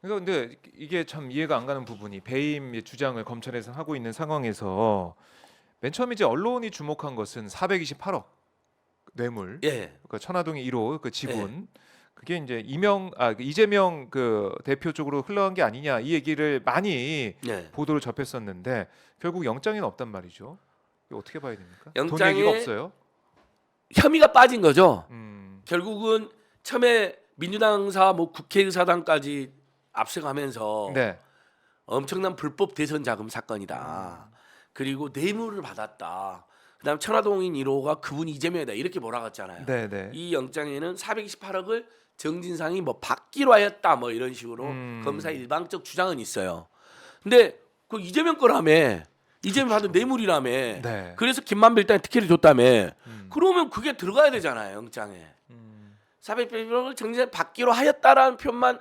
그러니까 근데 이게 참 이해가 안 가는 부분이 배임 주장을 검찰에서 하고 있는 상황에서 맨 처음 이제 언론이 주목한 것은 428억 뇌물, 예, 그러니까 천화동의 1호 그 예, 지분, 그게 이제 이재명 그 대표 쪽으로 흘러간 게 아니냐 이 얘기를 많이 예. 보도를 접했었는데 결국 영장에는 없단 말이죠. 이거 어떻게 봐야 됩니까? 돈 얘기가 영장에 없어요. 혐의가 빠진 거죠. 음, 결국은 처음에 민주당사 뭐 국회의사당까지 압수하면서 네, 엄청난 불법 대선 자금 사건이다. 그리고 뇌물을 받았다. 그다음 천화동인 1호가 그분 이재명이다. 이렇게 몰아갔잖아요. 네, 네. 이 영장에는 428억을 정진상이 뭐 받기로 하였다. 뭐 이런 식으로 음, 검사의 일방적 주장은 있어요. 근데 그 이재명 거라며. 이재명 받은 뇌물이라며. 네. 그래서 김만배 일단 특혜를 줬다며. 음, 그러면 그게 들어가야 되잖아요. 영장에. 음, 428억을 정진상이 받기로 하였다라는 표현만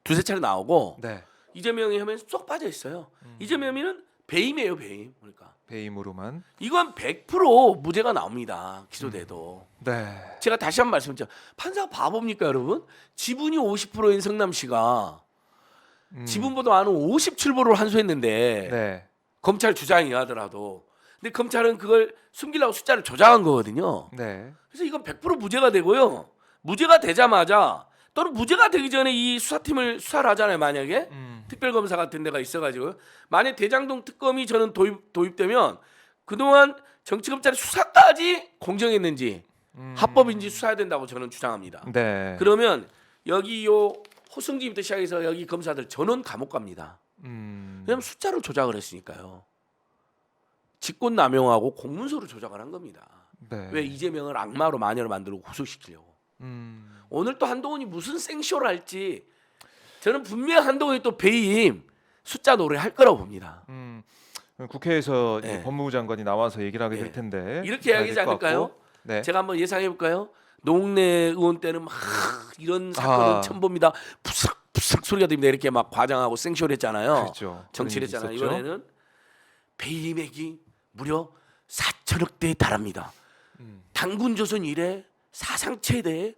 두세 차례 나오고 네. 이재명의 혐의는 쏙 빠져 있어요. 이재명이는 배임이에요, 배임. 그러니까 배임으로만. 이건 100% 무죄가 나옵니다. 기소돼도. 네. 제가 다시 한 번 말씀드려. 판사가 바보입니까, 여러분? 지분이 50%인 성남 씨가 지분보다 많은 57%를 환수했는데 네. 검찰 주장이 하더라도 근데 검찰은 그걸 숨기려고 숫자를 조작한 거거든요. 네. 그래서 이건 100% 무죄가 되고요. 무죄가 되자마자 또는 무죄가 되기 전에 이 수사팀을 수사를 하잖아요. 만약에 특별검사 같은 데가 있어가지고 만약 대장동 특검이 저는 도입되면 그동안 정치검찰의 수사까지 공정했는지 합법인지 수사해야 된다고 저는 주장합니다. 네. 그러면 여기 요 호승진부터 시작해서 여기 검사들 전원 감옥 갑니다. 왜냐하면 숫자를 조작을 했으니까요. 직권남용하고 공문서를 조작을 한 겁니다. 네. 왜 이재명을 악마로 마녀로 만들고 구속시키려고. 오늘 또 한동훈이 무슨 생쇼를 할지 저는 분명 한동훈이 또 배임 숫자 노래 할 거라고 봅니다. 국회에서 이제 네. 법무부 장관이 나와서 얘기를 하게 될 네. 텐데 이렇게 봐야 이야기하지 될것 않을까요? 같고. 네. 제가 한번 예상해 볼까요? 노웅래 의원 때는 막 이런 사건은 처음 봅니다. 푸삭푸삭 소리가 들립니다. 이렇게 막 과장하고 생쇼를 했잖아요. 그렇죠. 정치를 그런 했잖아요. 일이 있었죠. 이번에는 배임액이 무려 4천억 대에 달합니다. 당군조선 이래 사상 최대의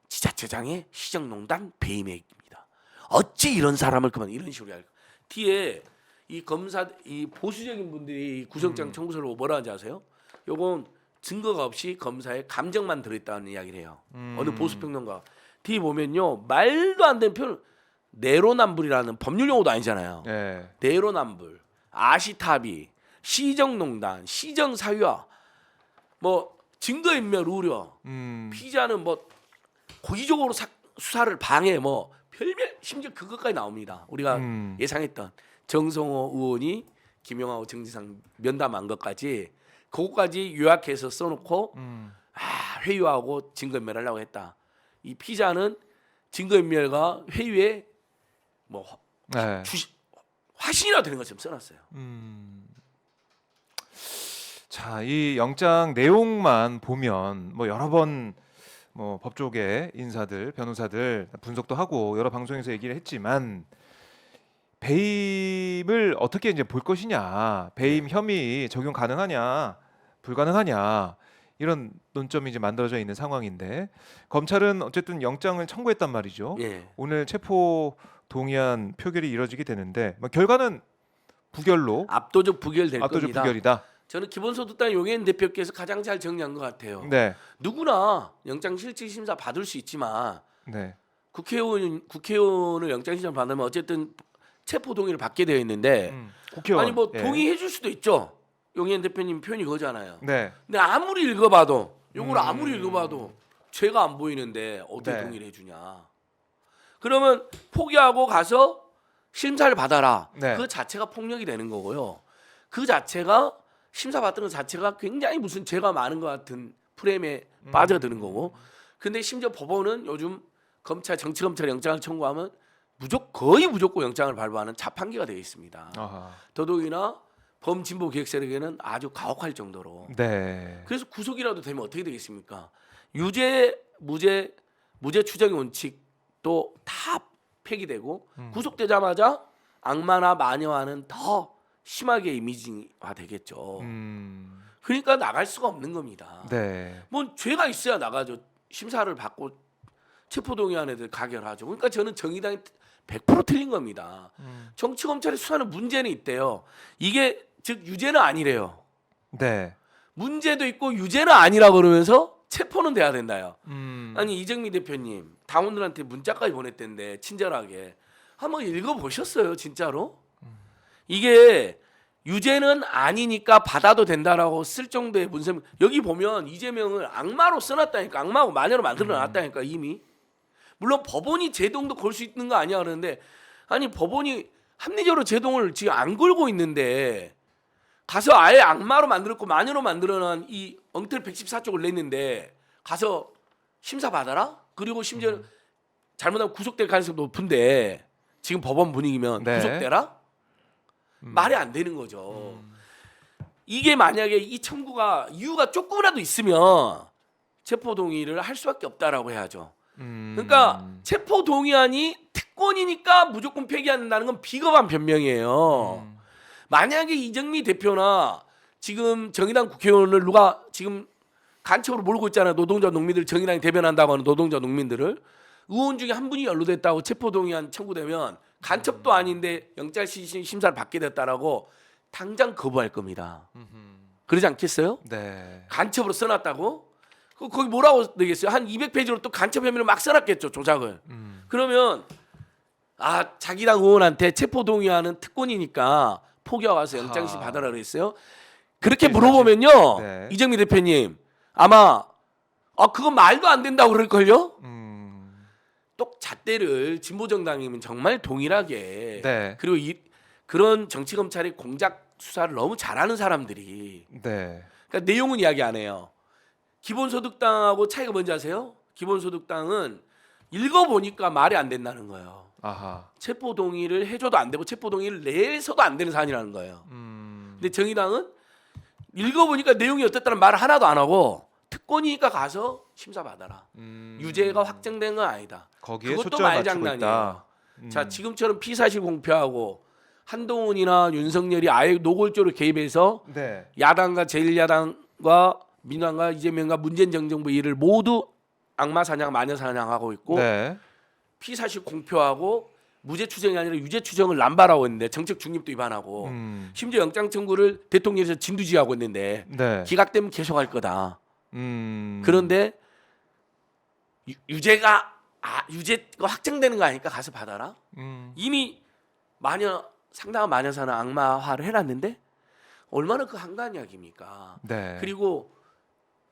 지자체장의 시정농단 배임액입니다. 어찌 이런 사람을 그만 이런 식으로 할까? 뒤에 이 검사 이 보수적인 분들이 구속장 청구서를 뭐라 하는지 아세요? 요건 증거가 없이 검사의 감정만 들어있다는 이야기를 해요. 어느 보수 평론가 뒤에 보면요 말도 안 되는 표현 내로남불이라는 법률 용어도 아니잖아요. 네. 내로남불, 아시타비, 시정농단, 시정사유화, 뭐 증거인멸 우려, 피의자는 뭐 고의적으로 수사를 방해, 뭐 별별 심지어 그것까지 나옵니다. 우리가 예상했던 정성호 의원이 김용하고 정지상 면담한 것까지 그것까지 요약해서 써놓고 회유하고 증거인멸하려고 했다. 이 피의자는 증거인멸과 회유에 뭐 네. 화신이라 되는 것처럼 써놨어요. 자, 이 영장 내용만 보면 뭐 여러 번 뭐 법조계 인사들, 변호사들 분석도 하고 여러 방송에서 얘기를 했지만 배임을 어떻게 이제 볼 것이냐, 배임 혐의 적용 가능하냐, 불가능하냐 이런 논점이 이제 만들어져 있는 상황인데 검찰은 어쨌든 영장을 청구했단 말이죠. 예. 오늘 체포 동의안 표결이 이뤄지게 되는데 뭐 결과는 부결로 압도적 부결될 압도적 겁니다. 부결이다. 저는 기본소득당 용해인 대표께서 가장 잘 정리한 것 같아요. 네, 누구나 영장실질심사 받을 수 있지만 네, 국회의원을 영장실질 받으면 어쨌든 체포 동의를 받게 되어 있는데 국회의원. 아니 뭐 예. 동의해 줄 수도 있죠. 용해인 대표님 표현이 그거잖아요. 네, 근데 아무리 읽어봐도 요걸 아무리 읽어봐도 죄가 안 보이는데 어떻게 네. 동의를 해주냐. 그러면 포기하고 가서 심사를 받아라. 네. 그 자체가 폭력이 되는 거고요. 그 자체가 심사 받는 것 자체가 굉장히 무슨 죄가 많은 것 같은 프레임에 빠져드는 거고. 근데 심지어 법원은 요즘 검찰 정치검찰 영장을 청구하면 거의 무조건 영장을 발부하는 자판기가 되어 있습니다. 아하. 더더욱이나 범진보 기획 세력에는 아주 가혹할 정도로. 네. 그래서 구속이라도 되면 어떻게 되겠습니까? 유죄, 무죄 추정의 원칙도 다 폐기되고 구속되자마자 악마나 마녀와는 더 심하게 이미지화 되겠죠. 그러니까 나갈 수가 없는 겁니다. 네. 뭐 죄가 있어야 나가죠. 심사를 받고 체포동의안 애들 가결하죠. 그러니까 저는 정의당이 100% 틀린 겁니다. 정치 검찰의 수사는 문제는 있대요. 이게 즉 유죄는 아니래요. 네. 문제도 있고 유죄는 아니라 그러면서 체포는 돼야 된다요. 음. 아니 이정미 대표님 당원들한테 문자까지 보냈던데 친절하게 한번 읽어보셨어요 진짜로? 이게 유죄는 아니니까 받아도 된다라고 쓸 정도의 문서 여기 보면 이재명을 악마로 써놨다니까 악마하고 마녀로 만들어놨다니까 이미 물론 법원이 제동도 걸 수 있는 거 아니야 그러는데 아니 법원이 합리적으로 제동을 지금 안 걸고 있는데 가서 아예 악마로 만들었고 마녀로 만들어놓은 이 엉터리 114쪽을 냈는데 가서 심사 받아라? 그리고 심지어 잘못하면 구속될 가능성이 높은데 지금 법원 분위기면 네. 구속되라? 말이 안 되는 거죠. 이게 만약에 이 청구가 이유가 조금이라도 있으면 체포 동의를 할 수밖에 없다라고 해야죠. 그러니까 체포 동의안이 특권이니까 무조건 폐기한다는 건 비겁한 변명이에요. 만약에 이정미 대표나 지금 정의당 국회의원을 누가 지금 간첩으로 몰고 있잖아요. 노동자 농민들 정의당이 대변한다고 하는 노동자 농민들을 의원 중에 한 분이 연루됐다고 체포 동의안 청구되면 간첩도 아닌데 영장 심사를 받게 됐다라고 당장 거부할 겁니다. 그러지 않겠어요? 네. 간첩으로 써놨다고? 거기 뭐라고 되겠어요? 한 200페이지로 또 간첩 혐의를 막 써놨겠죠 조작을. 그러면 아 자기 당 의원한테 체포 동의하는 특권이니까 포기하고 와서 영장심 받아라 그랬어요. 그렇게 물어보면요 네. 이정미 대표님 아마 그건 말도 안 된다고 그럴걸요? 또 잣대를 진보정당이면 정말 동일하게 네. 그리고 그런 정치 검찰의 공작 수사를 너무 잘하는 사람들이 네. 그러니까 내용은 이야기 안 해요. 기본소득당하고 차이가 뭔지 아세요? 기본소득당은 읽어보니까 말이 안 된다는 거예요. 아하. 체포 동의를 해줘도 안 되고 체포 동의를 내서도 안 되는 사안이라는 거예요. 근데 정의당은 읽어보니까 내용이 어떻다는 말을 하나도 안 하고 특권이니까 가서 심사 받아라. 유죄가 확정된 건 아니다. 거기에 그것도 초점을 맞추고 말장난이에요. 있다. 자 지금처럼 피사실 공표하고 한동훈이나 윤석열이 아예 노골적으로 개입해서 네. 야당과 제1야당과 민주당과 이재명과 문재인 정정부 일을 모두 악마 사냥 마녀 사냥하고 있고 네. 피사실 공표하고 무죄 추정이 아니라 유죄 추정을 남발하고 있는데 정책 중립도 위반하고 심지어 영장 청구를 대통령에서 진두지휘하고 있는데 네. 기각되면 계속할 거다. 그런데 유죄가 확정되는 거 아니까 가서 받아라. 이미 상당한 마녀사는 악마화를 해놨는데 얼마나 그 한가한 이야기입니까? 네. 그리고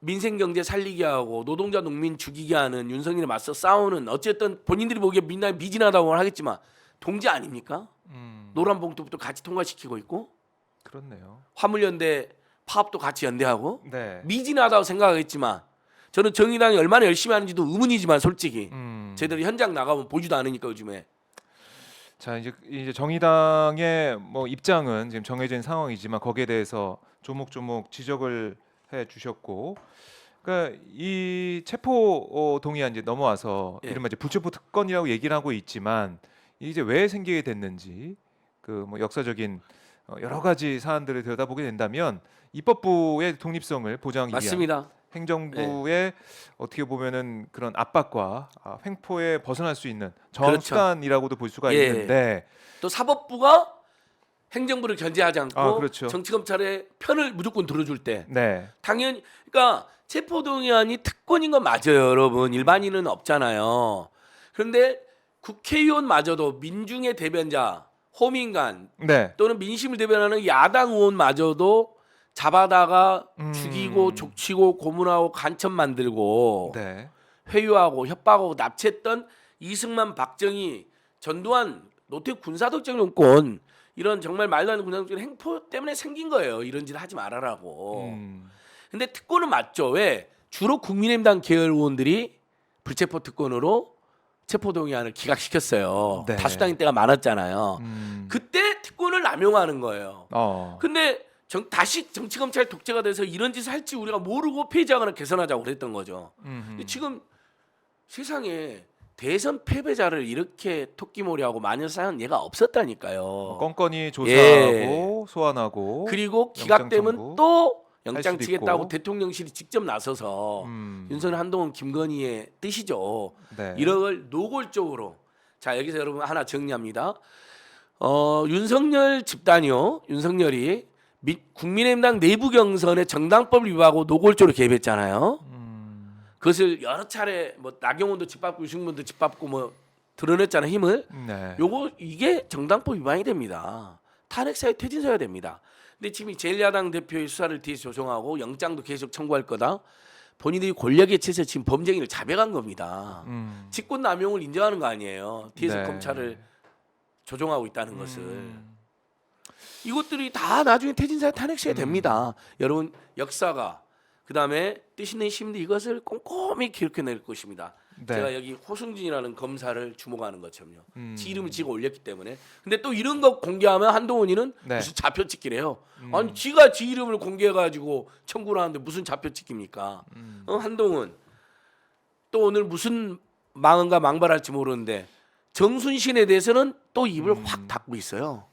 민생 경제 살리게 하고 노동자 농민 죽이게 하는 윤석열에 맞서 싸우는 어쨌든 본인들이 보기에 민당이 미진하다고 하겠지만 동지 아닙니까? 노란 봉투부터 같이 통과시키고 있고 그렇네요. 화물연대 파업도 같이 연대하고 네. 미진하다고 생각하겠지만 저는 정의당이 얼마나 열심히 하는지도 의문이지만 솔직히 제대로 현장 나가면 보지도 않으니까 요즘에 자 이제 정의당의 뭐 입장은 지금 정해진 상황이지만 거기에 대해서 조목조목 지적을 해 주셨고, 그러니까 이 체포 동의안 이제 넘어와서 예. 이른바 이제 불체포 특권이라고 얘기를 하고 있지만 이제 왜 생기게 됐는지 그 뭐 역사적인 여러 가지 사안들을 들여다보게 된다면 입법부의 독립성을 보장하기 위한 맞습니다. 행정부의 어떻게 보면은 그런 압박과 횡포에 벗어날 수 있는 그렇죠. 정수단이라고도 볼 수가 예. 있는데 또 사법부가 행정부를 견제하지 않고 그렇죠. 정치검찰의 편을 무조건 들어줄 때 네. 당연히 그러니까 체포동의안이 특권인 건 맞아요 여러분 일반인은 없잖아요. 그런데 국회의원마저도 민중의 대변자 호민관 네. 또는 민심을 대변하는 야당 의원마저도 잡아다가 죽이고 족치고 고문하고 간첩 만들고 네. 회유하고 협박하고 납치했던 이승만 박정희 전두환 노태우 군사독재 정권 이런 정말 말도 안 되는 군사독재 행포 때문에 생긴 거예요. 이런 짓 하지 말아라고. 근데 특권은 맞죠. 왜? 주로 국민의힘당 계열 의원들이 불체포 특권으로 체포동의안을 기각시켰어요. 네. 다수당인 때가 많았잖아요. 그때 특권을 남용하는 거예요. 근데 다시 정치검찰 독재가 돼서 이런 짓을 할지 우리가 모르고 폐지하거나 개선하자고 그랬던 거죠. 근데 지금 세상에 대선 패배자를 이렇게 토끼몰이하고 마녀사는 얘가 없었다니까요. 건건히 조사하고 소환하고 그리고 영장 기각되면 청구 또 할 영장 수도 치겠다고 있고. 대통령실이 직접 나서서 윤석열 한동훈 김건희의 뜻이죠. 네. 이런 걸 노골적으로 자 여기서 여러분 하나 정리합니다. 윤석열 집단이요. 윤석열이 국민의힘당 내부 경선에 정당법을 위반하고 노골적으로 개입했잖아요. 그것을 여러 차례 뭐 나경원도 짓밟고 유승민도 짓밟고 뭐 드러냈잖아요 힘을. 네. 이게 정당법 위반이 됩니다. 탄핵사유 퇴진사유가 됩니다. 근데 지금 제1야당 대표의 수사를 뒤에서 조정하고 영장도 계속 청구할 거다. 본인들이 권력에 취해서 지금 범죄인을 자백한 겁니다. 직권남용을 인정하는 거 아니에요. 뒤에서 네. 검찰을 조종하고 있다는 것을. 이것들이 다 나중에 퇴진사유 탄핵사유 됩니다. 여러분 역사가 그다음에 뜻 있는 시민들 이것을 꼼꼼히 기록해낼 것입니다. 네. 제가 여기 호승진이라는 검사를 주목하는 것처럼요. 지 이름을 지가 올렸기 때문에. 근데 또 이런 거 공개하면 한동훈이는 네. 무슨 좌표 찍기래요. 아니 지가 지 이름을 공개해가지고 청구를 하는데 무슨 좌표 찍깁니까? 한동훈 또 오늘 무슨 망언가 망발할지 모르는데 정순신에 대해서는 또 입을 확 닫고 있어요.